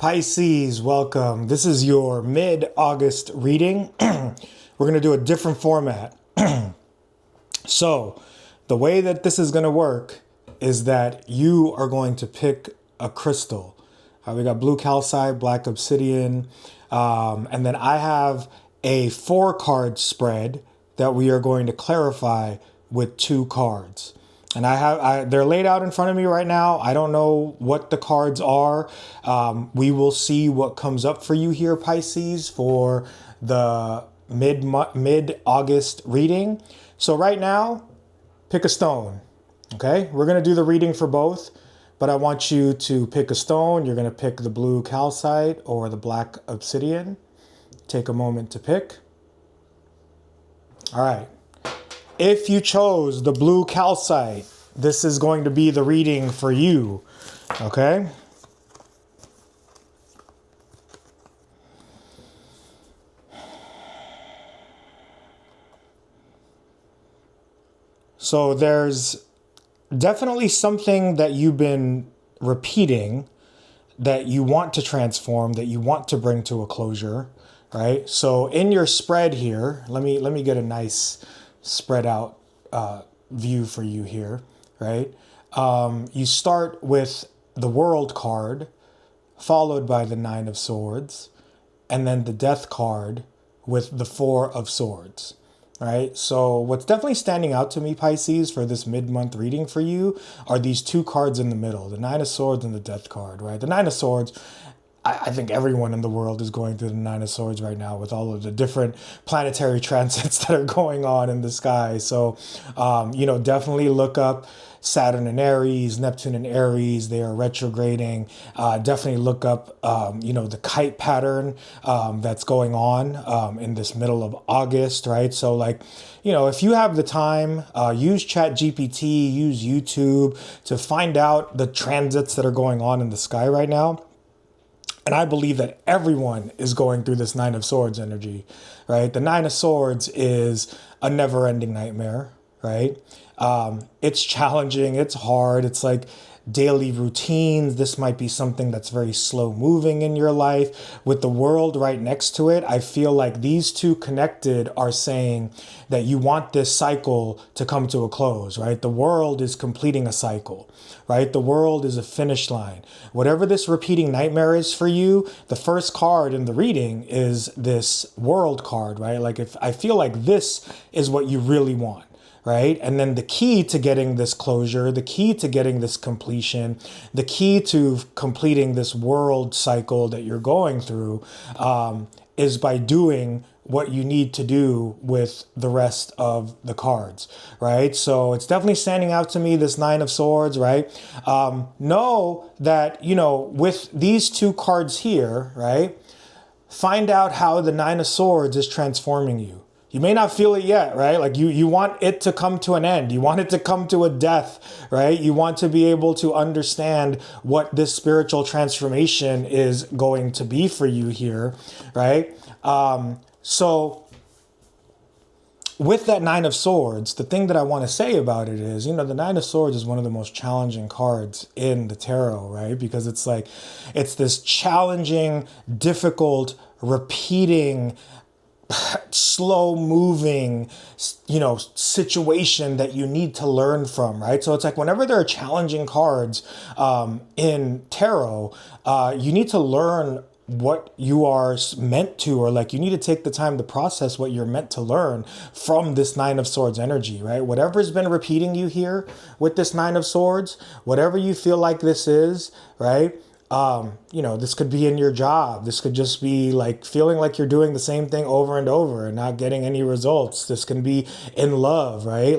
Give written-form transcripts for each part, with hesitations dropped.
Pisces, welcome. This is your mid-August reading. We're going to do a different format. So, the way that this is going to work is that you are going to pick a crystal. We got blue calcite, black obsidian, and then I have a 4-card spread that we are going to clarify with 2 cards. And they're laid out in front of me right now. I don't know what the cards are. We will see what comes up for you here, Pisces, for the mid-August reading. So right now, pick a stone, okay? We're going to do the reading for both, but I want you to pick a stone. You're going to pick the blue calcite or the black obsidian. Take a moment to pick. All right. If you chose the blue calcite, this is going to be the reading for you, okay? So there's definitely something that you've been repeating that you want to transform, that you want to bring to a closure, right? So in your spread here, let me get a nice spread out view for you here, right? You start with the World card, followed by the 9 of Swords, and then the Death card with the 4 of Swords, right? So what's definitely standing out to me, Pisces, for this mid-month reading for you are these 2 cards in the middle, the 9 of Swords and the Death card, right? The 9 of Swords, I think everyone in the world is going through the 9 of Swords right now with all of the different planetary transits that are going on in the sky. So, definitely look up Saturn and Aries, Neptune and Aries. They are retrograding. Definitely look up, the kite pattern that's going on in this middle of August, right? So, if you have the time, use ChatGPT, use YouTube to find out the transits that are going on in the sky right now. And I believe that everyone is going through this 9 of Swords energy, right? The 9 of Swords is a never-ending nightmare, right? It's challenging. It's hard. It's like daily routines. This might be something that's very slow moving in your life. With the world right next to it, I feel like these two connected are saying that you want this cycle to come to a close, right? The world is completing a cycle, right? The world is a finish line. Whatever this repeating nightmare is for you, the first card in the reading is this World card, right? Like if I feel like this is what you really want. Right? And then the key to getting this closure, the key to getting this completion, the key to completing this world cycle that you're going through is by doing what you need to do with the rest of the cards, right? So it's definitely standing out to me, this 9 of Swords, right? Know that, with these 2 cards here, right? Find out how the 9 of Swords is transforming you. You may not feel it yet, right? Like you want it to come to an end. You want it to come to a death, right? You want to be able to understand what this spiritual transformation is going to be for you here, right? So with that 9 of Swords, the thing that I want to say about it is, the 9 of Swords is one of the most challenging cards in the tarot, right? Because it's this challenging, difficult, repeating, slow moving, situation that you need to learn from, right? So it's like whenever there are challenging cards in tarot, you need to learn what you are meant to, or you need to take the time to process what you're meant to learn from this 9 of Swords energy, right? Whatever's been repeating you here with this 9 of Swords, whatever you feel like this is, right? This could be in your job. This could just be like feeling like you're doing the same thing over and over and not getting any results. This can be in love, right?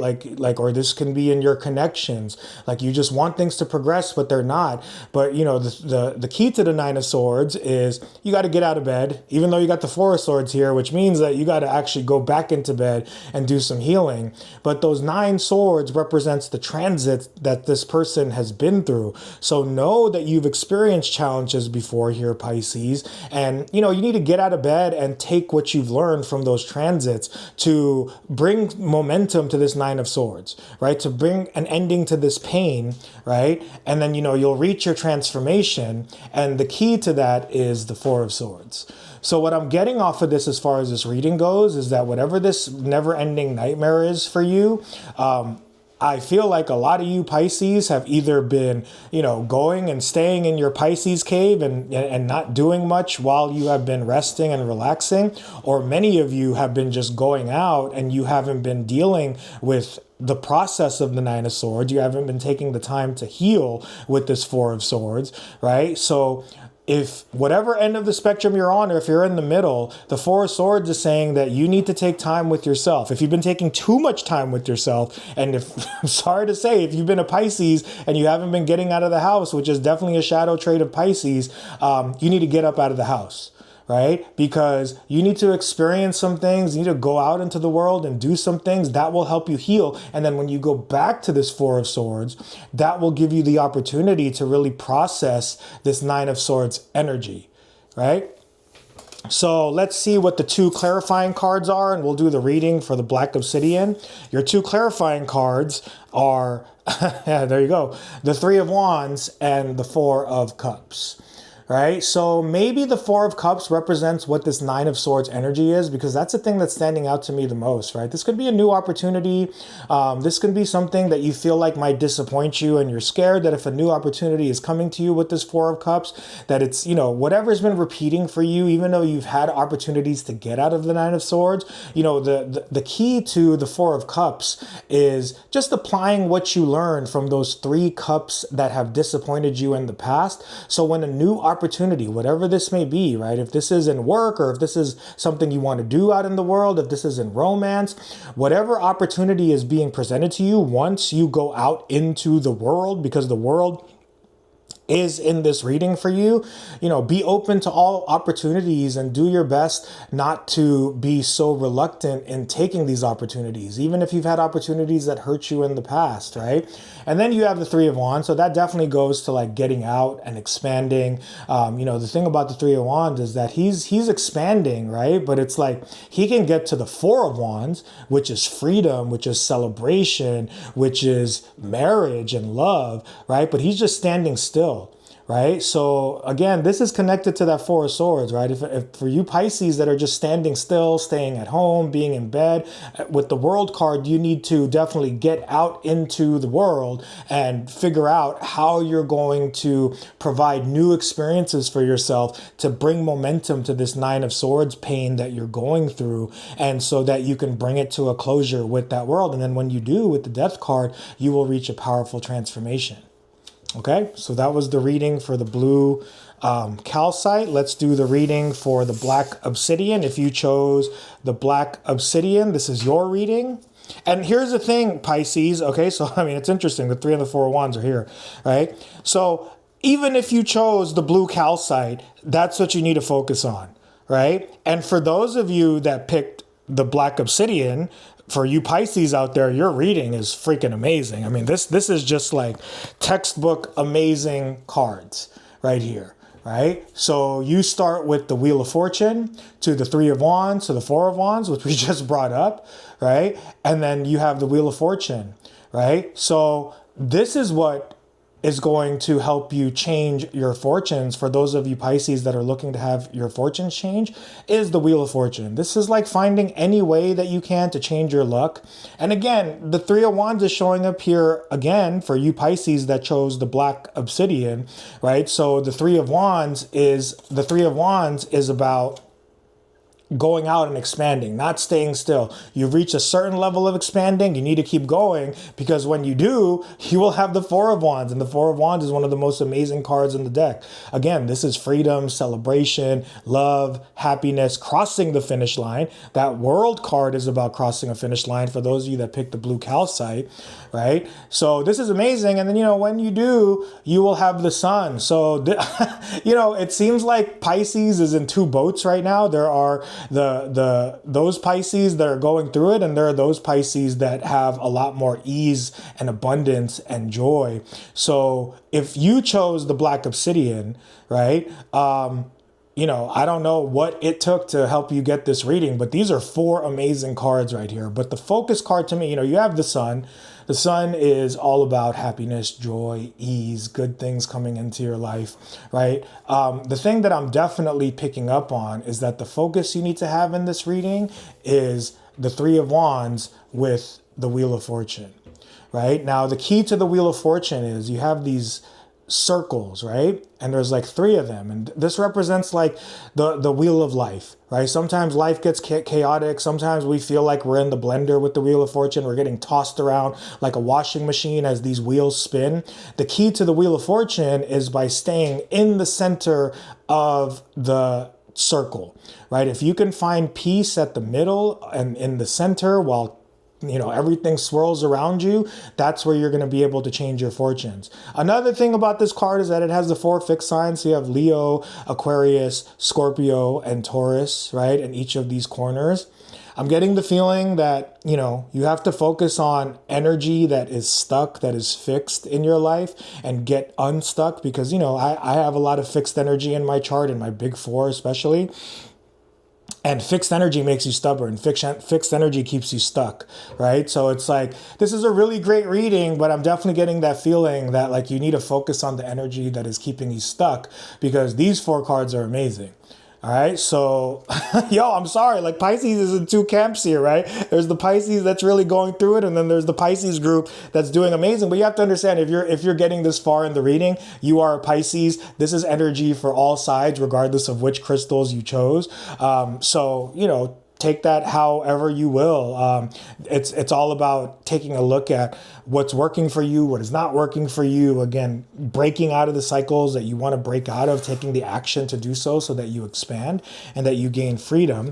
Or this can be in your connections. Like you just want things to progress, but they're not. But the key to the 9 of Swords is you got to get out of bed, even though you got the 4 of Swords here, which means that you got to actually go back into bed and do some healing. But those 9 swords represents the transit that this person has been through. So know that you've experienced experienced challenges before here, Pisces. And, you need to get out of bed and take what you've learned from those transits to bring momentum to this Nine of Swords, right? To bring an ending to this pain, right? And then, you'll reach your transformation. And the key to that is the Four of Swords. So what I'm getting off of this as far as this reading goes is that whatever this never-ending nightmare is for you, I feel like a lot of you Pisces have either been, going and staying in your Pisces cave and not doing much while you have been resting and relaxing, or many of you have been just going out and you haven't been dealing with the process of the Nine of Swords. You haven't been taking the time to heal with this Four of Swords, right? So if whatever end of the spectrum you're on, or if you're in the middle, the Four of Swords is saying that you need to take time with yourself. If you've been taking too much time with yourself, and if I'm sorry to say, if you've been a Pisces and you haven't been getting out of the house, which is definitely a shadow trait of Pisces, you need to get up out of the house. Right? Because you need to experience some things, you need to go out into the world and do some things that will help you heal. And then when you go back to this Four of Swords, that will give you the opportunity to really process this Nine of Swords energy, right? So let's see what the two clarifying cards are, and we'll do the reading for the Black Obsidian. Your two clarifying cards are, yeah, there you go, the Three of Wands and the Four of Cups. Right? So maybe the Four of Cups represents what this Nine of Swords energy is, because that's the thing that's standing out to me the most, right? This could be a new opportunity. This could be something that you feel like might disappoint you, and you're scared that if a new opportunity is coming to you with this Four of Cups, that it's, whatever's been repeating for you, even though you've had opportunities to get out of the Nine of Swords, the key to the Four of Cups is just applying what you learned from those three cups that have disappointed you in the past. So when a new opportunity, whatever this may be, right? If this is in work, or if this is something you want to do out in the world, if this is in romance, whatever opportunity is being presented to you, once you go out into the world, because the world is in this reading for you, be open to all opportunities and do your best not to be so reluctant in taking these opportunities, even if you've had opportunities that hurt you in the past, right? And then you have the Three of Wands. So that definitely goes to like getting out and expanding. The thing about the Three of Wands is that he's expanding, right? But it's like he can get to the Four of Wands, which is freedom, which is celebration, which is marriage and love, right? But he's just standing still. Right? So again, this is connected to that Four of Swords, right? If for you Pisces that are just standing still, staying at home, being in bed, with the World card, you need to definitely get out into the world and figure out how you're going to provide new experiences for yourself to bring momentum to this Nine of Swords pain that you're going through, and so that you can bring it to a closure with that world. And then when you do, with the Death card, you will reach a powerful transformation. Okay, so that was the reading for the blue calcite. Let's do the reading for the Black Obsidian. If you chose the Black Obsidian, this is your reading. And here's the thing, Pisces. Okay, so it's interesting. The Three and the Four of Wands are here, right? So even if you chose the blue calcite, that's what you need to focus on, right? And for those of you that picked the Black Obsidian, for you Pisces out there, your reading is freaking amazing. This is just like textbook amazing cards right here, right? So you start with the Wheel of Fortune to the Three of Wands to the Four of Wands, which we just brought up, right? And then you have the Wheel of Fortune, right? So this is what is going to help you change your fortunes. For those of you Pisces that are looking to have your fortunes change, is the Wheel of Fortune. This is like finding any way that you can to change your luck. And again, the Three of Wands is showing up here again for you Pisces that chose the Black Obsidian, right? So the Three of Wands is about going out and expanding, not staying still. You've reached a certain level of expanding. You need to keep going, because when you do, you will have the Four of Wands. And the Four of Wands is one of the most amazing cards in the deck. Again, this is freedom, celebration, love, happiness, crossing the finish line. That World card is about crossing a finish line for those of you that picked the blue calcite, right? So this is amazing. And then, when you do, you will have the Sun. So, it seems like Pisces is in two boats right now. There are those Pisces that are going through it, and there are those Pisces that have a lot more ease and abundance and joy. So if you chose the Black Obsidian, right? I don't know what it took to help you get this reading, but these are 4 amazing cards right here. But the focus card to me, you have the Sun. The Sun is all about happiness, joy, ease, good things coming into your life, right? The thing that I'm definitely picking up on is that the focus you need to have in this reading is the 3 of Wands with the Wheel of Fortune, right? Now, the key to the Wheel of Fortune is you have these circles, right? And there's like 3 of them. And this represents like the wheel of life, right? Sometimes life gets chaotic. Sometimes we feel like we're in the blender with the Wheel of Fortune. We're getting tossed around like a washing machine as these wheels spin. The key to the Wheel of Fortune is by staying in the center of the circle, right? If you can find peace at the middle and in the center while everything swirls around you, that's where you're going to be able to change your fortunes. Another thing about this card is that it has the 4 fixed signs. So you have Leo, Aquarius, Scorpio, and Taurus, right? In each of these corners. I'm getting the feeling that, you have to focus on energy that is stuck, that is fixed in your life, and get unstuck because, I have a lot of fixed energy in my chart, in my big 4 especially. And fixed energy makes you stubborn. Fixed energy keeps you stuck, right? So it's like, this is a really great reading, but I'm definitely getting that feeling that like you need to focus on the energy that is keeping you stuck because these 4 cards are amazing. All right, so, I'm sorry, like Pisces is in 2 camps here, right? There's the Pisces that's really going through it, and then there's the Pisces group that's doing amazing. But you have to understand, if you're getting this far in the reading, you are a Pisces. This is energy for all sides, regardless of which crystals you chose. Take that however you will. It's all about taking a look at what's working for you, what is not working for you. Again, breaking out of the cycles that you want to break out of, taking the action to do so that you expand and that you gain freedom.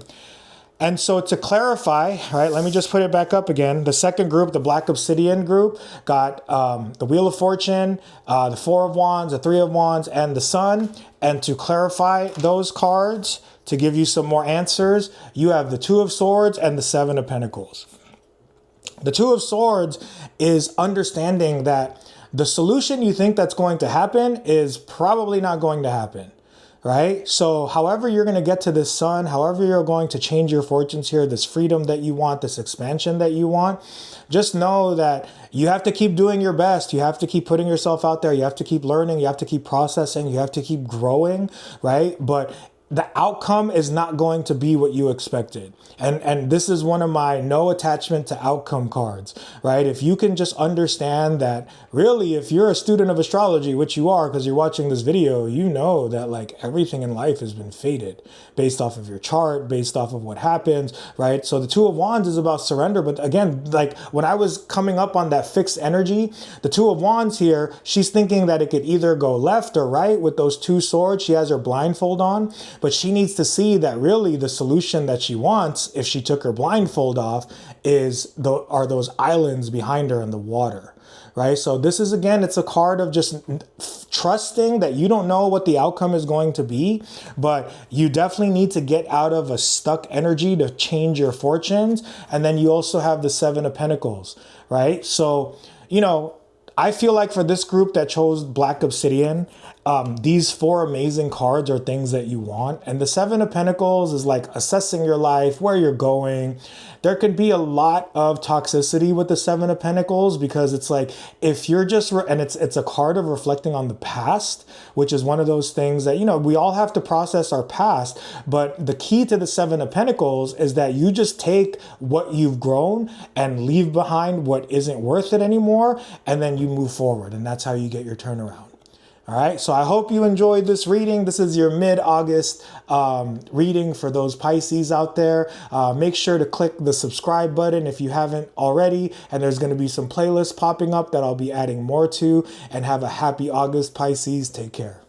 And so to clarify, right, let me just put it back up again. The second group, the Black Obsidian group, got the Wheel of Fortune, the 4 of Wands, the 3 of Wands, and the Sun. And to clarify those cards, to give you some more answers, you have the 2 of Swords and the 7 of Pentacles. The 2 of Swords is understanding that the solution you think that's going to happen is probably not going to happen, right? So however you're going to get to this Sun, however you're going to change your fortunes here, this freedom that you want, this expansion that you want, just know that you have to keep doing your best. You have to keep putting yourself out there. You have to keep learning. You have to keep processing. You have to keep growing, right? But the outcome is not going to be what you expected. And this is one of my no attachment to outcome cards, right? If you can just understand that really, if you're a student of astrology, which you are because you're watching this video, you know that like everything in life has been fated based off of your chart, based off of what happens, right? So the 2 of Wands is about surrender. But again, like when I was coming up on that fixed energy, the 2 of Wands here, she's thinking that it could either go left or right with those 2 swords. She has her blindfold on, but she needs to see that really the solution that she wants, if she took her blindfold off, are those islands behind her in the water, right? So this is, again, it's a card of just trusting that you don't know what the outcome is going to be, but you definitely need to get out of a stuck energy to change your fortunes. And then you also have the 7 of Pentacles, right? So, I feel like for this group that chose Black Obsidian, these 4 amazing cards are things that you want. And the 7 of Pentacles is like assessing your life, where you're going. There could be a lot of toxicity with the 7 of Pentacles because it's like, if you're just, and it's a card of reflecting on the past, which is one of those things that, we all have to process our past. But the key to the 7 of Pentacles is that you just take what you've grown and leave behind what isn't worth it anymore. And then you move forward. And that's how you get your turnaround. All right, so I hope you enjoyed this reading. This is your mid-August reading for those Pisces out there. Make sure to click the subscribe button if you haven't already. And there's going to be some playlists popping up that I'll be adding more to. And have a happy August, Pisces. Take care.